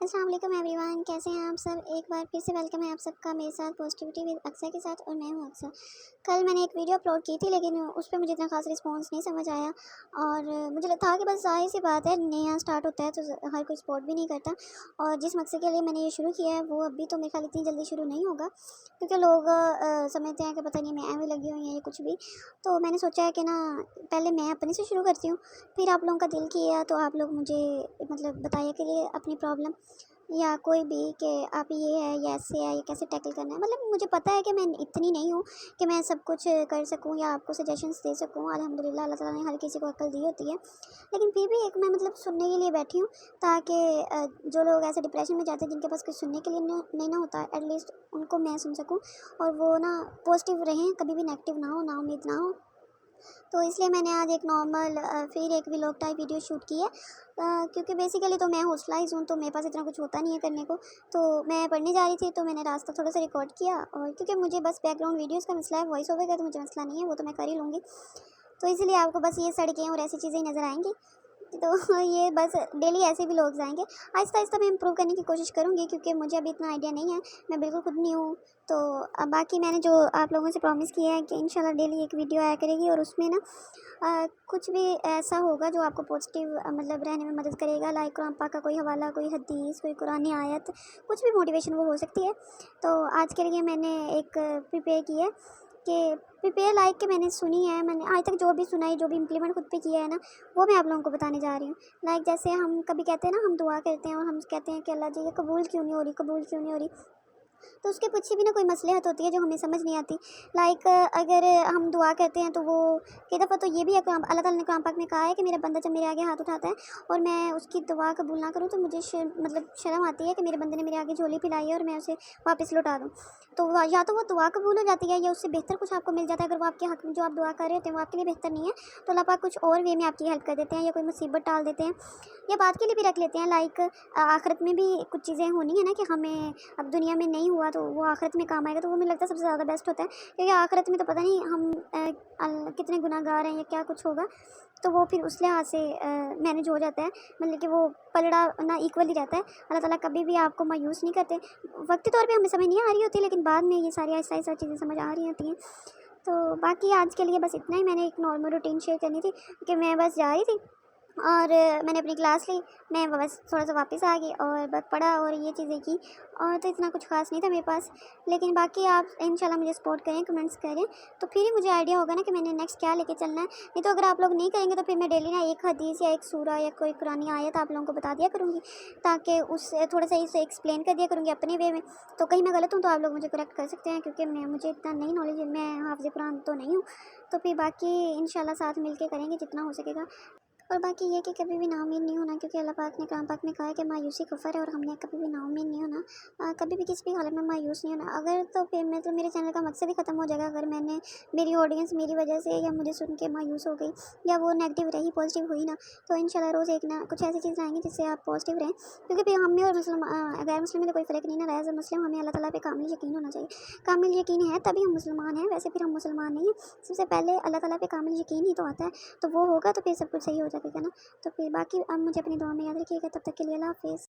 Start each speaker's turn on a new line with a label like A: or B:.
A: अस्सलाम वालेकुम एवरीवन, कैसे हैं आप सब। एक बार फिर से वेलकम है आप सबका मेरे साथ पॉजिटिविटी विद अक्सर के साथ। और मैं हूं अक्सर। कल मैंने एक वीडियो अपलोड की थी लेकिन उस पर मुझे इतना खास रिस्पांस नहीं समझ आया। और मुझे लगता था कि बस जाहिर सी बात है, नया स्टार्ट होता है तो हर कोई सपोर्ट भी नहीं करता। और जिस मकसद के लिए मैंने ये शुरू किया है वो अभी तो मेरे ख्याल इतनी जल्दी शुरू नहीं होगा, क्योंकि लोग समझते हैं कि पता नहीं मैं एवं लगी हुई है या कुछ भी। तो मैंने सोचा है कि ना, पहले मैं अपने से शुरू करती हूँ, फिर आप लोगों का दिल किया तो आप लोग मुझे मतलब बताइए कि ये अपनी प्रॉब्लम या कोई भी कि आप ये है या ऐसे है, ये कैसे टैकल करना है। मतलब मुझे पता है कि मैं इतनी नहीं हूँ कि मैं सब कुछ कर सकूँ या आपको सजेशंस दे सकूँ। अल्हम्दुलिल्लाह अल्लाह ताला ने हर किसी को अक्ल दी होती है, लेकिन फिर भी एक मैं मतलब सुनने के लिए बैठी हूँ, ताकि जो लोग ऐसे डिप्रेशन में जाते हैं जिनके पास कुछ सुनने के लिए नहीं ना होता, एटलीस्ट उनको मैं सुन सकूँ और वो ना पॉजिटिव रहें, कभी भी नेगेटिव ना हो, ना उम्मीद ना हो। तो इसलिए मैंने आज एक नॉर्मल फिर एक व्लॉग टाइप वीडियो शूट की है, क्योंकि बेसिकली तो मैं हॉस्टलाइज हूँ तो मेरे पास इतना कुछ होता नहीं है करने को। तो मैं पढ़ने जा रही थी तो मैंने रास्ता थोड़ा सा रिकॉर्ड किया, और क्योंकि मुझे बस बैकग्राउंड वीडियोस का मसला है, वॉइस ओवर का तो मुझे मसला नहीं है, वो तो मैं कर ही लूँगी। तो इसलिए आपको बस ये सड़कें और ऐसी चीज़ें नज़र आएंगी। तो ये बस डेली ऐसे भी लोग आएंगे। आहिस्ता आहिस्ता मैं इम्प्रूव करने की कोशिश करूँगी, क्योंकि मुझे अभी इतना आइडिया नहीं है, मैं बिल्कुल खुद नहीं हूँ। तो अब बाकी मैंने जो आप लोगों से प्रॉमिस किया है कि इंशाल्लाह डेली एक वीडियो आया करेगी, और उसमें ना कुछ भी ऐसा होगा जो आपको पॉजिटिव मतलब रहने में मदद करेगा। लाइक कुरान पाक का कोई हवाला, कोई हदीस, कोई कुरानी आयत, कुछ भी मोटिवेशन वो हो सकती है। तो आज के लिए मैंने एक प्रिपेयर की है कि प्रिपेयर लाइक के मैंने सुनी है, मैंने आज तक जो भी सुना है, जो भी इम्प्लीमेंट खुद पे किया है ना, वो मैं आप लोगों को बताने जा रही हूँ। लाइक जैसे हम कभी कहते हैं ना, हम दुआ करते हैं और हम कहते हैं कि अल्लाह जी ये कबूल क्यों नहीं हो रही, कबूल क्यों नहीं हो रही। तो उसके पीछे भी ना कोई मसलहत होती है जो हमें समझ नहीं आती। लाइक अगर हम दुआ करते हैं तो वो कई दफ़ा तो ये भी अल्लाह ताला ने कुरान पाक में कहा है कि मेरा बंदा जब मेरे आगे हाथ उठाता है और मैं उसकी दुआ कबूल ना करूँ तो मुझे मतलब शर्म आती है कि मेरे बंदे ने मेरे आगे झोली पिलाई है और मैं उसे वापस लौटा दूँ। तो या तो वो दुआ कबूल हो जाती है या उससे बेहतर कुछ आपको मिल जाता है। अगर वो आपके हक में जो आप दुआ कर रहे होते हैं वो आपके लिए बेहतर नहीं है, तो अल्लाह पाक कुछ और वे में आपकी हेल्प कर देते हैं या कोई मुसीबत टाल देते हैं, या बात के लिए भी रख लेते हैं। लाइक आखिरत में भी कुछ चीज़ें होनी है ना, कि हमें अब दुनिया में नहीं हुआ तो वो आखिरत में काम आएगा, तो वो मुझे लगता है सबसे ज़्यादा बेस्ट होता है, क्योंकि आखिरत में तो पता नहीं हम कितने गुनाहगार हैं या क्या कुछ होगा। तो वो फिर उस लिहाज से मैनेज हो जाता है, मतलब कि वो पलड़ा ना इक्वली रहता है। अल्लाह ताला कभी भी आपको मायूस नहीं करते। वक्ती तौर पे हमें समझ नहीं आ रही होती, लेकिन बाद में ये सारी आहिस्ता आहिस्ता चीज़ें समझ आ रही होती हैं। तो बाकी आज के लिए बस इतना ही, मैंने एक नॉर्मल रूटीन शेयर करनी थी कि मैं बस जा रही थी और मैंने अपनी क्लास ली, मैं बस थोड़ा सा वापस आ गई और बस पढ़ा और ये चीज़ें की, और तो इतना कुछ खास नहीं था मेरे पास। लेकिन बाकी आप इंशाल्लाह मुझे सपोर्ट करें, कमेंट्स करें, तो फिर ही मुझे आइडिया होगा ना कि मैंने नेक्स्ट क्या लेके चलना है। नहीं तो अगर आप लोग नहीं करेंगे तो फिर मैं डेली ना एक हदीस या एक सूरा या कोई कुरानी आयत आप लोगों को बता दिया करूँगी, ताकि उससे थोड़ा सा इसे एक्सप्लेन कर दिया करूँगी अपने वे में। तो कहीं मैं गलत हूँ तो आप लोग मुझे करेक्ट कर सकते हैं, क्योंकि मुझे इतना नहीं नॉलेज है, मैं हाफ़िज़ कुरान तो नहीं हूँ। तो फिर बाकी इंशाल्लाह साथ मिल के करेंगे जितना हो सकेगा। और बाकी ये कि कभी भी नाउमीद नहीं होना, क्योंकि अल्लाह पाक ने कुरान पाक में कहा है कि मायूसी कुफ़र है, और हमने कभी भी नाउमीद नहीं होना। कभी भी किसी भी हालत में मायूस नहीं होना। अगर तो फिर मैं तो मेरे चैनल का मकसद ही ख़त्म हो जाएगा, अगर मैंने मेरी ऑडियंस मेरी वजह से या मुझे सुन के मायूस हो गई या वो नेगेटिव रही, पॉजिटिव हुई ना। तो इंशाल्लाह रोज़ एक ना कुछ ऐसी चीज़ लाएंगे जिससे आप पॉजिटिव रहें, क्योंकि फिर हम में और गैर मुस्लिम में तो कोई फ़र्क नहीं ना रहा। एज़ अ मुस्लिम हमें अल्लाह ताला पे कामिल यकीन होना चाहिए। कामिल यकीन है तभी हम मुसलमान हैं, वैसे फिर हम मुसलमान नहीं हैं। सबसे पहले अल्लाह ताला पे कामिल यकीन ही तो आता है, तो वो होगा तो फिर सब कुछ सही हो जाएगा ना। तो फिर बाकी अब मुझे अपनी दुआ में याद रखिएगा। तब तक के लिए अल्लाह हाफ़िज़।